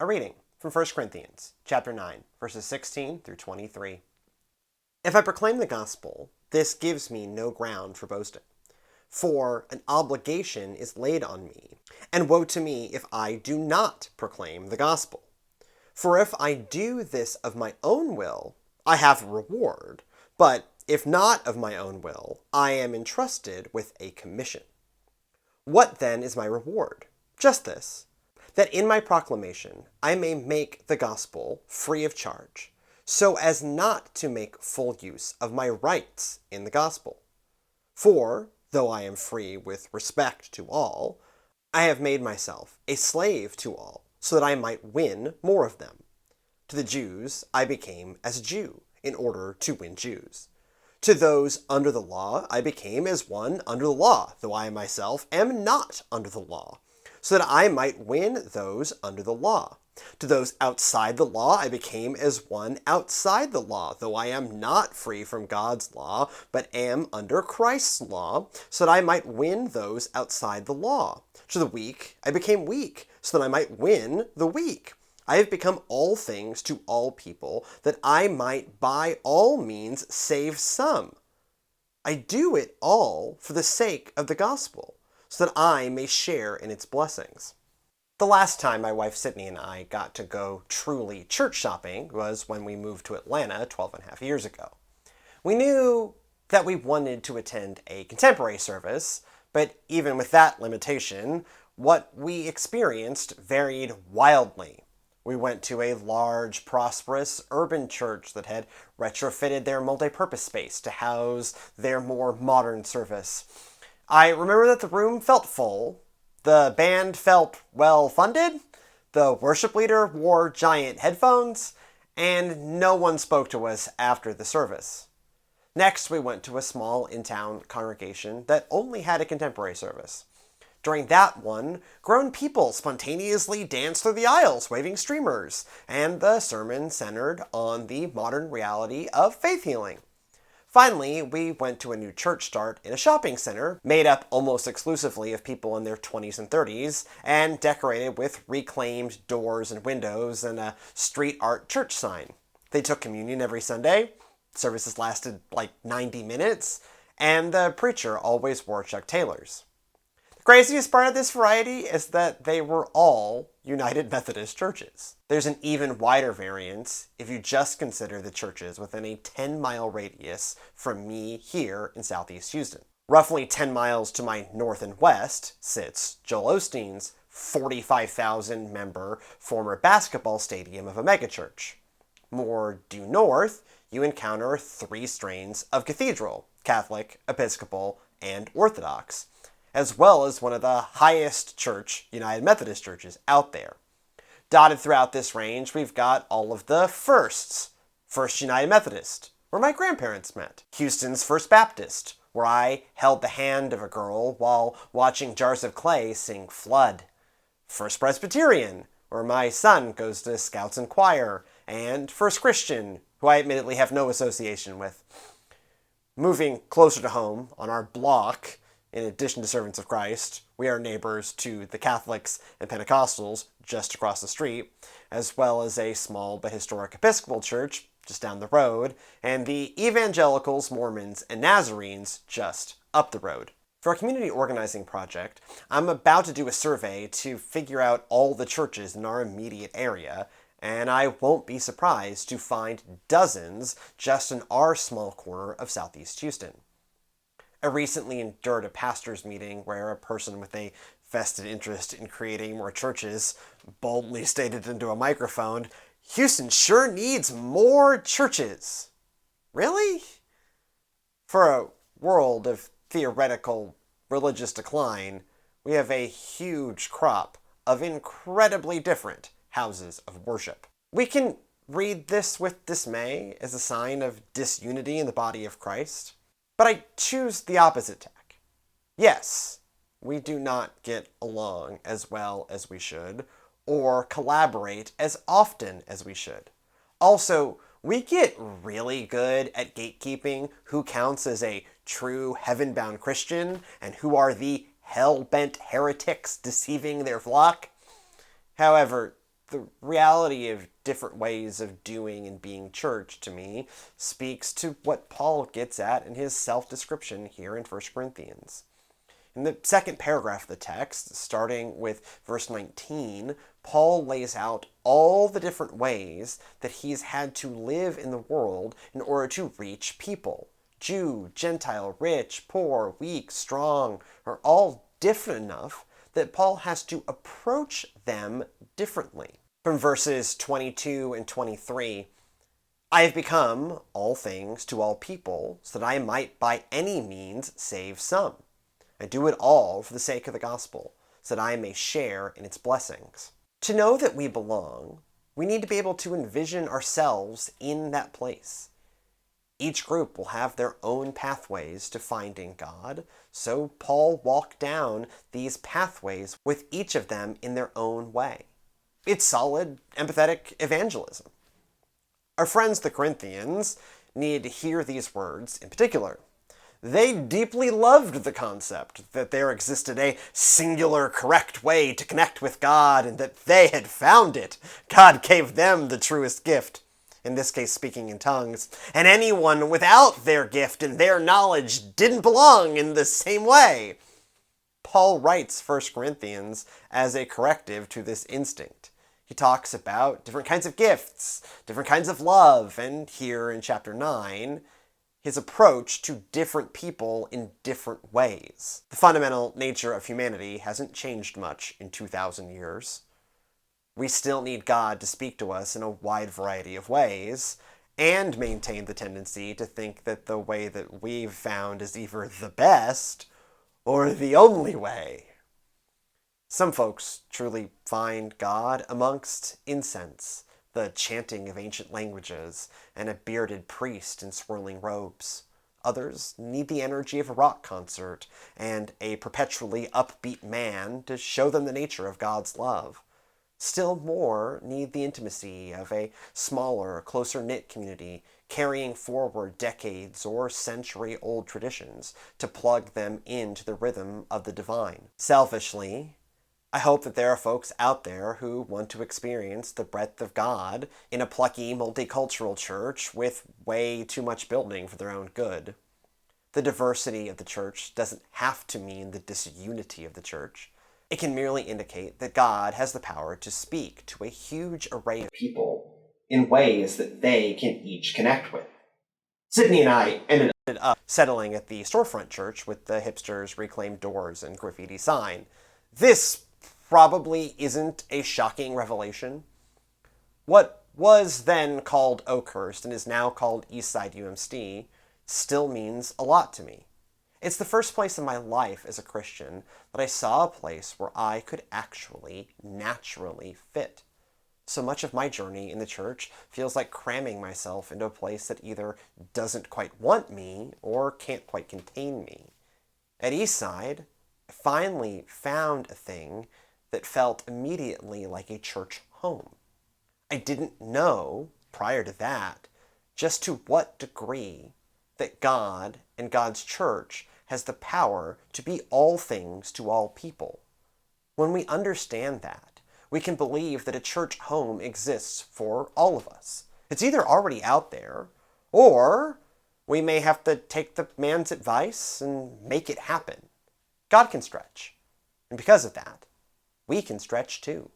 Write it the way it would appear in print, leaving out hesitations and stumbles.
A reading from 1 Corinthians chapter 9, verses 16 through 23. If I proclaim the gospel, this gives me no ground for boasting. For an obligation is laid on me, and woe to me if I do not proclaim the gospel. For if I do this of my own will, I have a reward, but if not of my own will, I am entrusted with a commission. What then is my reward? Just this, that in my proclamation I may make the gospel free of charge, so as not to make full use of my rights in the gospel. For, though I am free with respect to all, I have made myself a slave to all, so that I might win more of them. To the Jews I became as a Jew, in order to win Jews. To those under the law I became as one under the law, though I myself am not under the law, so that I might win those under the law. To those outside the law I became as one outside the law, though I am not free from God's law, but am under Christ's law, so that I might win those outside the law. To the weak I became weak, so that I might win the weak. I have become all things to all people, that I might by all means save some. I do it all for the sake of the gospel, so that I may share in its blessings. The last time my wife Sydney and I got to go truly church shopping was when we moved to Atlanta 12 and a half years ago. We knew that we wanted to attend a contemporary service, but even with that limitation, what we experienced varied wildly. We went to a large, prosperous, urban church that had retrofitted their multi-purpose space to house their more modern service. I remember that the room felt full, the band felt well-funded, the worship leader wore giant headphones, and no one spoke to us after the service. Next, we went to a small in-town congregation that only had a contemporary service. During that one, grown people spontaneously danced through the aisles waving streamers, and the sermon centered on the modern reality of faith healing. Finally, we went to a new church start in a shopping center, made up almost exclusively of people in their 20s and 30s, and decorated with reclaimed doors and windows and a street art church sign. They took communion every Sunday, services lasted like 90 minutes, and the preacher always wore Chuck Taylors. The craziest part of this variety is that they were all United Methodist churches. There's an even wider variance if you just consider the churches within a 10-mile radius from me here in Southeast Houston. Roughly 10 miles to my north and west sits Joel Osteen's 45,000-member former basketball stadium of a megachurch. More due north, you encounter 3 strains of cathedral, Catholic, Episcopal, and Orthodox, as well as one of the highest church United Methodist churches out there. Dotted throughout this range, we've got all of the firsts. First United Methodist, where my grandparents met. Houston's First Baptist, where I held the hand of a girl while watching Jars of Clay sing Flood. First Presbyterian, where my son goes to Scouts and Choir. And First Christian, who I admittedly have no association with. Moving closer to home, on our block, in addition to Servants of Christ, we are neighbors to the Catholics and Pentecostals just across the street, as well as a small but historic Episcopal church just down the road, and the Evangelicals, Mormons, and Nazarenes just up the road. For our community organizing project, I'm about to do a survey to figure out all the churches in our immediate area, and I won't be surprised to find dozens just in our small corner of Southeast Houston. I recently endured a pastor's meeting where a person with a vested interest in creating more churches boldly stated into a microphone, "Houston sure needs more churches." Really? For a world of theoretical religious decline, we have a huge crop of incredibly different houses of worship. We can read this with dismay as a sign of disunity in the body of Christ. But I choose the opposite tack. Yes, we do not get along as well as we should, or collaborate as often as we should. Also, we get really good at gatekeeping who counts as a true heaven-bound Christian and who are the hell-bent heretics deceiving their flock. However, the reality of different ways of doing and being church, to me, speaks to what Paul gets at in his self-description here in 1 Corinthians. In the second paragraph of the text, starting with verse 19, Paul lays out all the different ways that he's had to live in the world in order to reach people. Jew, Gentile, rich, poor, weak, strong, are all different enough that Paul has to approach them differently. From verses 22 and 23, I have become all things to all people, so that I might by any means save some. I do it all for the sake of the gospel, so that I may share in its blessings. To know that we belong, we need to be able to envision ourselves in that place. Each group will have their own pathways to finding God, so Paul walked down these pathways with each of them in their own way. It's solid, empathetic evangelism. Our friends, the Corinthians, needed to hear these words in particular. They deeply loved the concept that there existed a singular, correct way to connect with God and that they had found it. God gave them the truest gift, in this case speaking in tongues, and anyone without their gift and their knowledge didn't belong in the same way. Paul writes 1 Corinthians as a corrective to this instinct. He talks about different kinds of gifts, different kinds of love, and here in chapter 9, his approach to different people in different ways. The fundamental nature of humanity hasn't changed much in 2,000 years. We still need God to speak to us in a wide variety of ways, and maintain the tendency to think that the way that we've found is either the best or the only way. Some folks truly find God amongst incense, the chanting of ancient languages, and a bearded priest in swirling robes. Others need the energy of a rock concert and a perpetually upbeat man to show them the nature of God's love. Still more need the intimacy of a smaller, closer-knit community carrying forward decades or century-old traditions to plug them into the rhythm of the divine. Selfishly, I hope that there are folks out there who want to experience the breadth of God in a plucky, multicultural church with way too much building for their own good. The diversity of the church doesn't have to mean the disunity of the church. It can merely indicate that God has the power to speak to a huge array of people in ways that they can each connect with. Sydney and I ended up settling at the storefront church with the hipsters' reclaimed doors and graffiti sign. This probably isn't a shocking revelation. What was then called Oakhurst and is now called Eastside UMC still means a lot to me. It's the first place in my life as a Christian that I saw a place where I could actually naturally fit. So much of my journey in the church feels like cramming myself into a place that either doesn't quite want me or can't quite contain me. At Eastside, I finally found a thing that felt immediately like a church home. I didn't know, prior to that, just to what degree that God and God's church has the power to be all things to all people. When we understand that, we can believe that a church home exists for all of us. It's either already out there, or we may have to take the man's advice and make it happen. God can stretch, and because of that, we can stretch too.